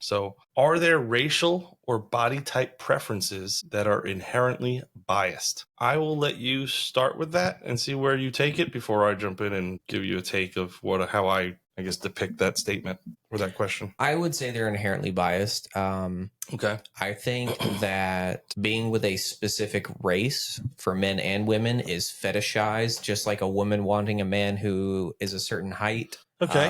So, are there racial or body type preferences that are inherently biased? I will let you start with that and see where you take it before I jump in and give you a take of how I guess depict that statement or that question. I would say they're inherently biased. Okay. I think that being with a specific race for men and women is fetishized, just like a woman wanting a man who is a certain height. Okay.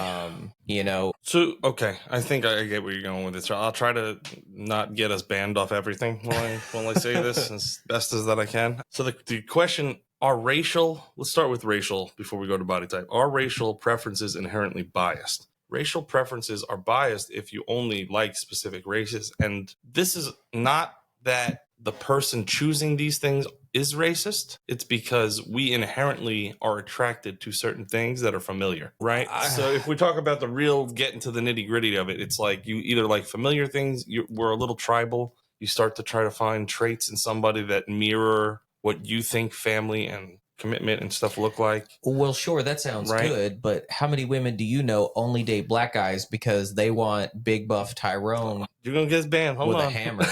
So, okay, I think I get where you're going with it. So I'll try to not get us banned off everything while I say this as best as that I can. So the question, let's start with racial before we go to body type. Are racial preferences inherently biased? Racial preferences are biased if you only like specific races. And this is not that the person choosing these things is racist. It's because we inherently are attracted to certain things that are familiar, right? So if we talk about the real get into the nitty gritty of it, it's like you either like familiar things, we're a little tribal. You start to try to find traits in somebody that mirror what you think family and commitment and stuff look like. Well, sure, that sounds good, but how many women do you know only date black guys because they want big buff Tyrone? You're gonna get banned. Hold with on. a hammer.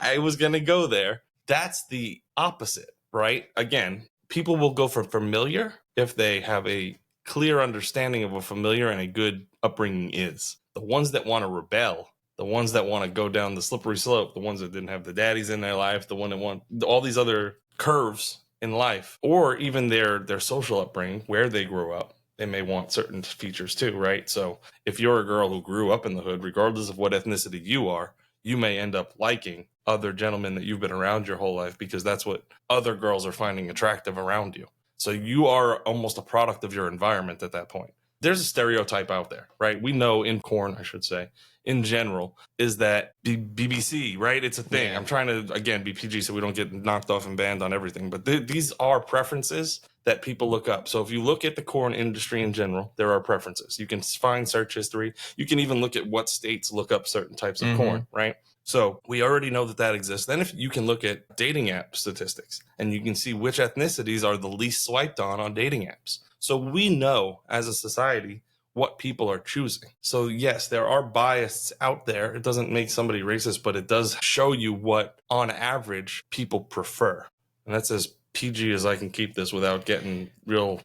I was gonna go there. That's the opposite, right? Again, people will go for familiar if they have a clear understanding of what familiar and a good upbringing is. The ones that want to rebel, the ones that want to go down the slippery slope, the ones that didn't have the daddies in their life, the one that want all these other curves in life, or even their social upbringing, where they grew up, they may want certain features too, right? So if you're a girl who grew up in the hood, regardless of what ethnicity you are, you may end up liking other gentlemen that you've been around your whole life because that's what other girls are finding attractive around you. So you are almost a product of your environment at that point. There's a stereotype out there, right? We know in porn, I should say, in general, is that BBC, right? It's a thing. Yeah. I'm trying to, again, be PG so we don't get knocked off and banned on everything. But these are preferences that people look up. So if you look at the corn industry in general, there are preferences. You can find search history. You can even look at what states look up certain types of corn, right? So we already know that exists. Then if you can look at dating app statistics and you can see which ethnicities are the least swiped on dating apps. So we know as a society what people are choosing. So yes, there are biases out there. It doesn't make somebody racist, but it does show you what on average people prefer. And that's as PG as I can keep this without getting real